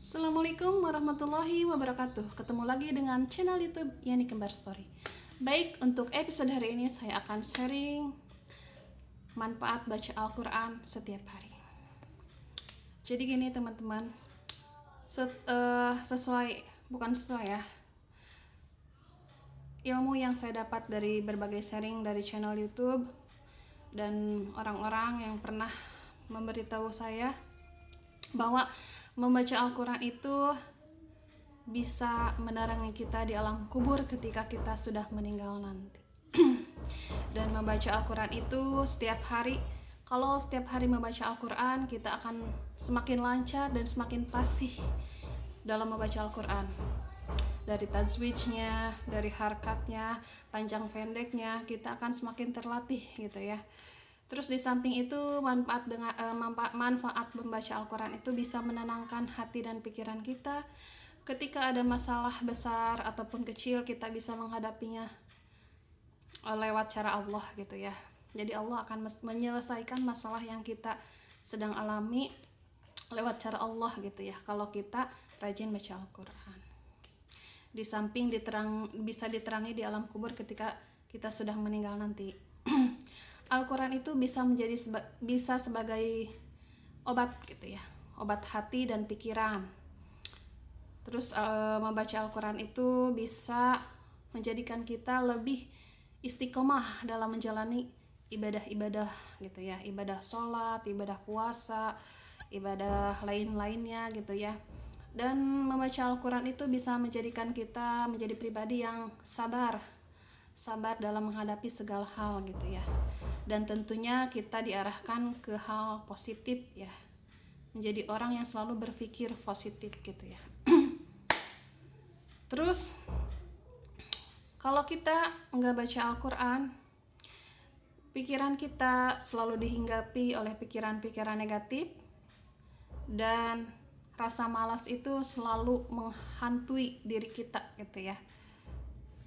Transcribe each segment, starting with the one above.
Assalamualaikum warahmatullahi wabarakatuh. Ketemu lagi dengan channel YouTube Yani Kembar Story. Baik, untuk episode hari ini saya akan sharing manfaat baca Al-Quran setiap hari. Jadi gini teman-teman, bukan sesuai ya, ilmu yang saya dapat dari berbagai sharing dari channel YouTube dan orang-orang yang pernah memberitahu saya bahwa membaca Al-Quran itu bisa menerangi kita di alam kubur ketika kita sudah meninggal nanti. Dan membaca Al-Quran itu setiap hari, kalau setiap hari membaca Al-Quran, kita akan semakin lancar dan semakin fasih dalam membaca Al-Quran. Dari tajwidnya, dari harkatnya, panjang pendeknya, kita akan semakin terlatih gitu ya. Terus di samping itu manfaat membaca Al-Quran itu bisa menenangkan hati dan pikiran kita. Ketika ada masalah besar ataupun kecil, kita bisa menghadapinya lewat cara Allah gitu ya. Jadi Allah akan menyelesaikan masalah yang kita sedang alami lewat cara Allah gitu ya, kalau kita rajin baca Al-Quran. Di samping bisa diterangi di alam kubur ketika kita sudah meninggal nanti. Al-Quran itu bisa sebagai obat gitu ya, obat hati dan pikiran. Terus membaca Al-Quran itu bisa menjadikan kita lebih istiqomah dalam menjalani ibadah-ibadah gitu ya, ibadah sholat, ibadah puasa, ibadah lain-lainnya gitu ya. Dan membaca Al-Quran itu bisa menjadikan kita menjadi pribadi yang sabar dalam menghadapi segala hal gitu ya. Dan tentunya kita diarahkan ke hal positif ya, menjadi orang yang selalu berpikir positif gitu ya. Terus kalau kita nggak baca Al-Quran, pikiran kita selalu dihinggapi oleh pikiran-pikiran negatif, dan rasa malas itu selalu menghantui diri kita gitu ya.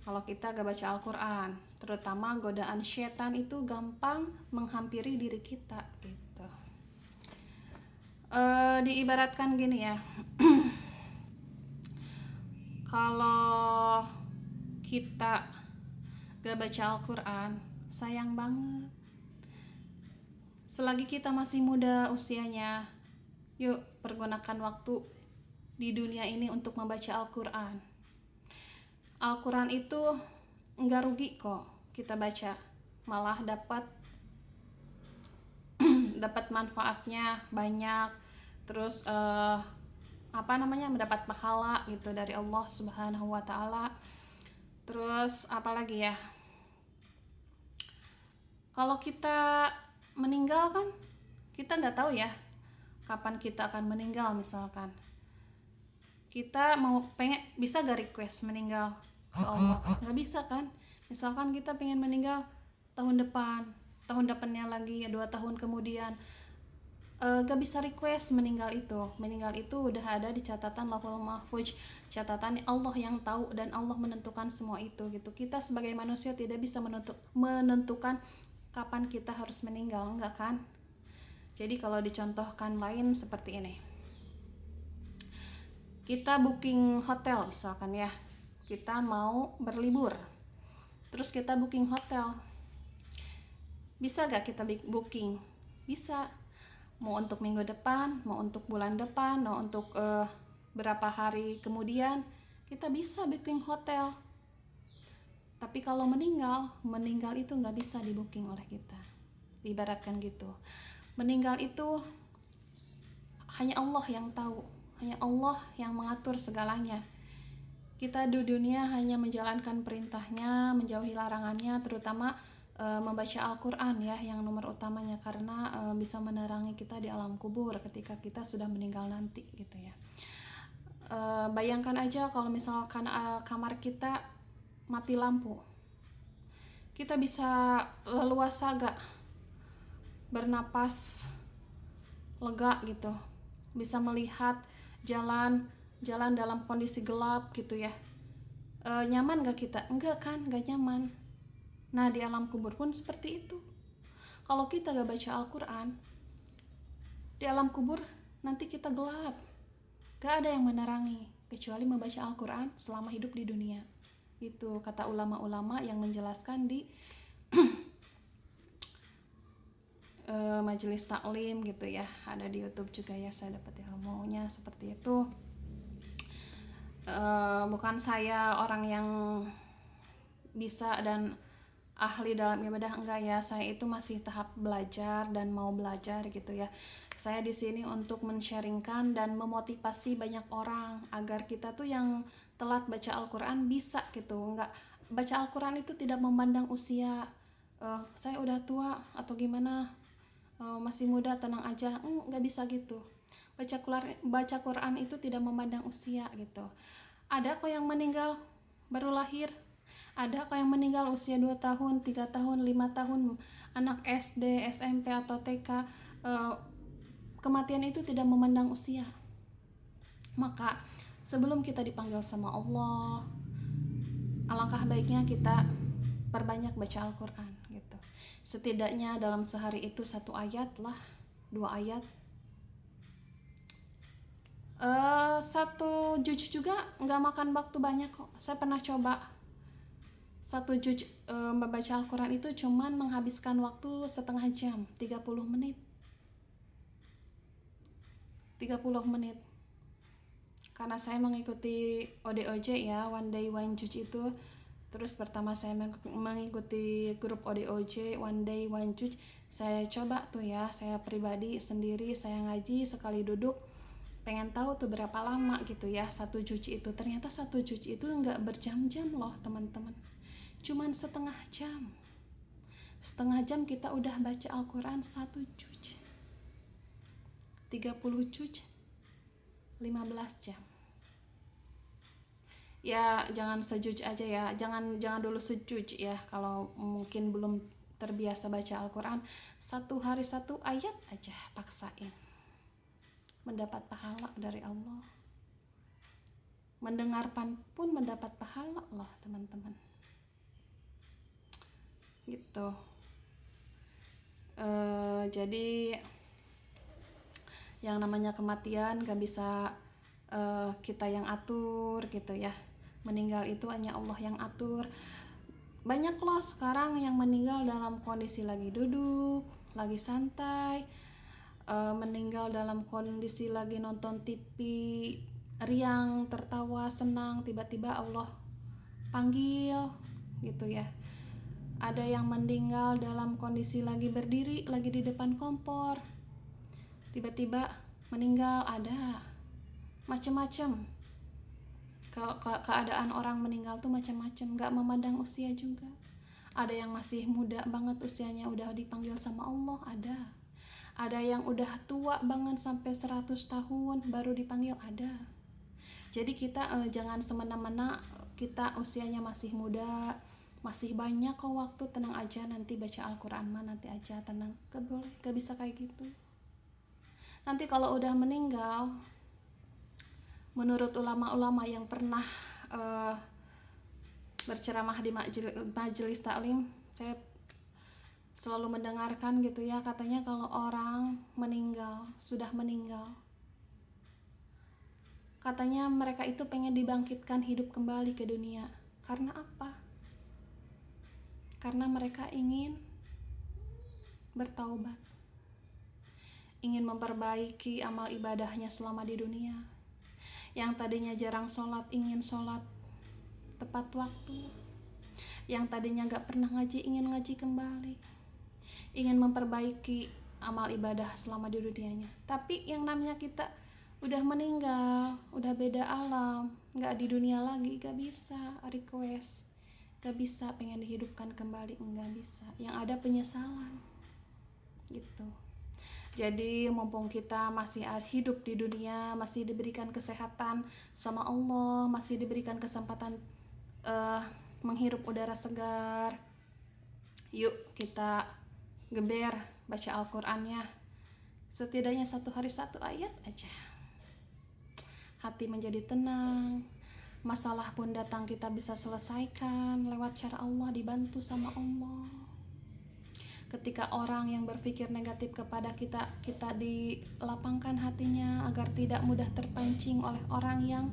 Kalau kita gak baca Al-Quran, terutama godaan setan itu gampang menghampiri diri kita gitu. Diibaratkan gini ya, kalau kita gak baca Al-Quran, sayang banget. Selagi kita masih muda usianya, yuk pergunakan waktu di dunia ini untuk membaca Al-Quran. Al-Quran itu nggak rugi kok kita baca, malah dapat manfaatnya banyak. Terus mendapat pahala gitu dari Allah Subhanahu wa Ta'ala. Terus apalagi ya, kalau kita meninggal kan kita nggak tahu ya kapan kita akan meninggal. Misalkan kita bisa gak request meninggal ke Allah? Nggak bisa kan. Misalkan kita pengen meninggal tahun depannya lagi, 2 tahun kemudian, gak bisa request meninggal itu udah ada di catatan Lauhul Mahfuz, catatan Allah yang tahu, dan Allah menentukan semua itu gitu. Kita sebagai manusia tidak bisa menentukan kapan kita harus meninggal, enggak kan. Jadi kalau dicontohkan lain seperti ini, kita booking hotel misalkan ya, kita mau berlibur, terus kita booking hotel, bisa gak kita booking? Bisa, mau untuk minggu depan, mau untuk bulan depan, mau untuk berapa hari kemudian, kita bisa booking hotel. Tapi kalau meninggal itu gak bisa di booking oleh kita. Diibaratkan gitu, meninggal itu hanya Allah yang tahu, hanya Allah yang mengatur segalanya. Kita di dunia hanya menjalankan perintahnya, menjauhi larangannya, terutama membaca Al-Quran ya, yang nomor utamanya, karena bisa menerangi kita di alam kubur ketika kita sudah meninggal nanti gitu ya. Bayangkan aja kalau misalkan kamar kita mati lampu, kita bisa leluasa gak bernapas lega gitu, bisa melihat jalan dalam kondisi gelap gitu ya. Nyaman gak kita? Enggak kan, gak nyaman. Nah di alam kubur pun seperti itu. Kalau kita gak baca Al-Quran, di alam kubur nanti kita gelap, Gak ada yang menerangi kecuali membaca Al-Quran selama hidup di dunia. Itu kata ulama-ulama yang menjelaskan di majelis taklim gitu ya, ada di YouTube juga ya, saya dapat ilmunya seperti itu. Bukan saya orang yang bisa dan ahli dalam ibadah, enggak ya, saya itu masih tahap belajar dan mau belajar gitu ya. Saya di sini untuk men-sharingkan dan memotivasi banyak orang agar kita tuh yang telat baca Al-Quran bisa gitu. Enggak, baca Al-Quran itu tidak memandang usia, saya udah tua atau gimana, masih muda tenang aja, nggak bisa gitu. Baca Quran itu tidak memandang usia gitu. Ada kok yang meninggal baru lahir, ada kok yang meninggal usia 2 tahun, 3 tahun, 5 tahun, anak SD, SMP atau TK. Kematian itu tidak memandang usia. Maka sebelum kita dipanggil sama Allah, alangkah baiknya kita perbanyak baca Al-Quran gitu. Setidaknya dalam sehari itu 1 ayat lah, 2 ayat. 1 juz juga nggak makan waktu banyak kok. Saya pernah coba 1 juz membaca Al-Quran itu cuman menghabiskan waktu setengah jam, 30 menit. 30 menit. Karena saya mengikuti ODOJ ya, One Day One Juz itu. Terus pertama saya mengikuti grup ODOJ One Day One Juz. Saya coba tuh ya, saya pribadi sendiri, saya ngaji sekali duduk, pengen tahu tuh berapa lama gitu ya 1 juz itu. Ternyata 1 juz itu nggak berjam-jam loh teman-teman, cuman setengah jam. Setengah jam kita udah baca Al-Quran 1 juz. 30 juz 15 jam. Ya jangan sejuz aja ya, jangan dulu sejuz ya. Kalau mungkin belum terbiasa baca Al-Quran, 1 hari 1 ayat aja paksain, mendapat pahala dari Allah. Mendengarkan pun mendapat pahala loh teman-teman gitu. Jadi yang namanya kematian gak bisa kita yang atur gitu ya. Meninggal itu hanya Allah yang atur. Banyak loh sekarang yang meninggal dalam kondisi lagi duduk, lagi santai, meninggal dalam kondisi lagi nonton TV, riang, tertawa, senang, tiba-tiba Allah panggil gitu ya. Ada yang meninggal dalam kondisi lagi berdiri, lagi di depan kompor, tiba-tiba meninggal. Ada macam-macam keadaan orang meninggal tuh macam-macam, gak memandang usia juga. Ada yang masih muda banget usianya udah dipanggil sama Allah, ada yang udah tua banget sampai 100 tahun baru dipanggil, ada. Jadi kita jangan semena-mena kita usianya masih muda, masih banyak kok waktu, tenang aja, nanti baca Al-Quran mah nanti aja, tenang. Gak bisa kayak gitu. Nanti kalau udah meninggal, menurut ulama-ulama yang pernah berceramah di majelis taklim, saya selalu mendengarkan gitu ya, katanya kalau orang meninggal, sudah meninggal, katanya mereka itu pengen dibangkitkan hidup kembali ke dunia. Karena apa? Karena mereka ingin bertaubat, ingin memperbaiki amal ibadahnya selama di dunia. Yang tadinya jarang sholat, ingin sholat tepat waktu. Yang tadinya gak pernah ngaji, ingin ngaji kembali. Ingin memperbaiki amal ibadah selama di dunianya. Tapi yang namanya kita udah meninggal, udah beda alam, gak di dunia lagi, gak bisa request, gak bisa pengen dihidupkan kembali, gak bisa. Yang ada penyesalan gitu. Jadi mumpung kita masih hidup di dunia, masih diberikan kesehatan sama Allah, masih diberikan kesempatan menghirup udara segar, yuk kita geber baca Al-Qurannya. Setidaknya 1 hari 1 ayat aja. Hati menjadi tenang, masalah pun datang kita bisa selesaikan lewat cara Allah, dibantu sama Allah. Ketika orang yang berpikir negatif kepada kita, kita dilapangkan hatinya agar tidak mudah terpancing oleh orang yang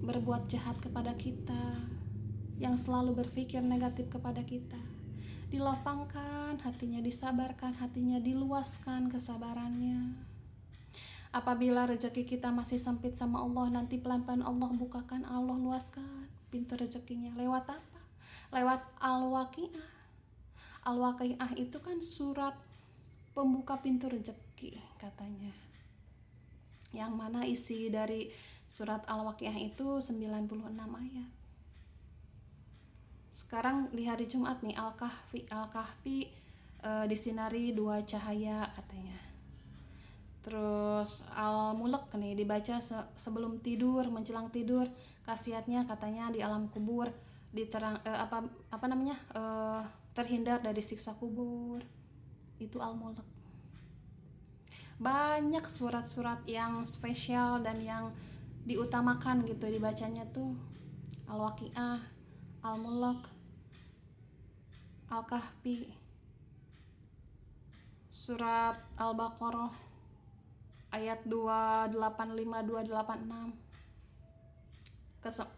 berbuat jahat kepada kita, yang selalu berpikir negatif kepada kita. Dilapangkan hatinya, disabarkan hatinya, diluaskan kesabarannya. Apabila rezeki kita masih sempit sama Allah, nanti pelan-pelan Allah bukakan, Allah luaskan pintu rezekinya. Lewat apa? Lewat Al-Waqiah. Al-Waqiah itu kan surat pembuka pintu rezeki katanya. Yang mana isi dari surat Al-Waqiah itu 96 ayat. Sekarang di hari Jumat nih, Al-Kahfi disinari 2 cahaya katanya. Terus Al-Mulk nih dibaca sebelum tidur, menjelang tidur. Khasiatnya katanya di alam kubur terhindar dari siksa kubur. Itu Al-Mulk. Banyak surat-surat yang spesial dan yang diutamakan gitu dibacanya tuh. Al-Waqiah, Al-Mulk, Al-Kahfi, surat Al-Baqarah ayat 285-286.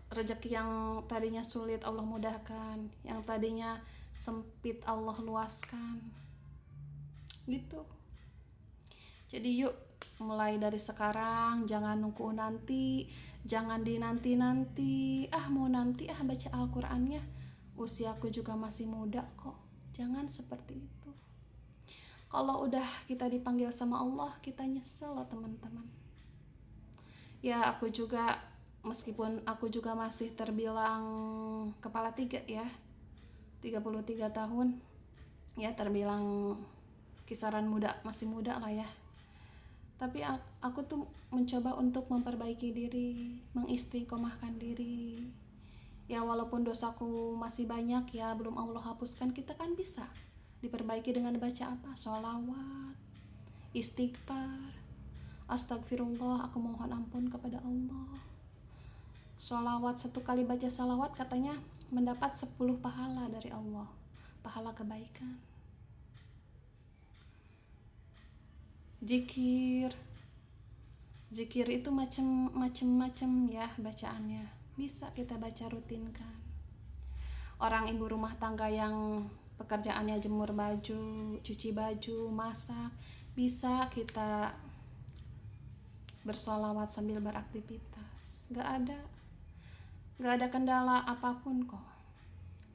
Rezeki yang tadinya sulit Allah mudahkan, yang tadinya sempit Allah luaskan gitu. Jadi yuk mulai dari sekarang, jangan nunggu nanti, jangan dinanti-nanti, mau nanti baca Al-Qur'annya, usiaku juga masih muda kok. Jangan seperti itu. Kalau udah kita dipanggil sama Allah, kita nyesel loh teman-teman. Ya meskipun aku juga masih terbilang kepala 3 ya, 33 tahun, ya terbilang kisaran muda, masih muda lah ya. Tapi aku tuh mencoba untuk memperbaiki diri, mengistiqomahkan diri. Ya walaupun dosaku masih banyak ya, belum Allah hapuskan, kita kan bisa diperbaiki dengan baca apa? Sholawat, istighfar, astagfirullah, aku mohon ampun kepada Allah. Sholawat, 1 kali baca sholawat katanya mendapat 10 pahala dari Allah, pahala kebaikan. Zikir itu macem-macem ya bacaannya, bisa kita baca rutinkan. Orang ibu rumah tangga yang pekerjaannya jemur baju, cuci baju, masak, bisa kita bersolawat sambil beraktivitas. Gak ada kendala apapun kok.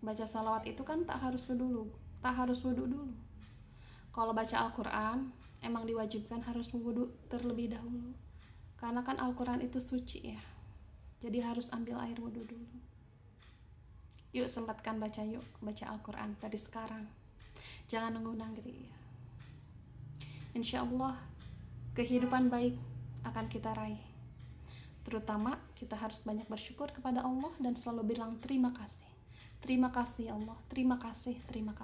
Baca salawat itu kan tak harus wudu dulu. Kalau baca Al-Quran emang diwajibkan harus wudu terlebih dahulu, karena kan Al-Quran itu suci ya, jadi harus ambil air wudu dulu. Yuk sempatkan baca Al-Quran dari sekarang, jangan nunggu nanti ya. Insya Allah kehidupan baik akan kita raih. Terutama kita harus banyak bersyukur kepada Allah dan selalu bilang terima kasih. Terima kasih Allah, terima kasih Allah.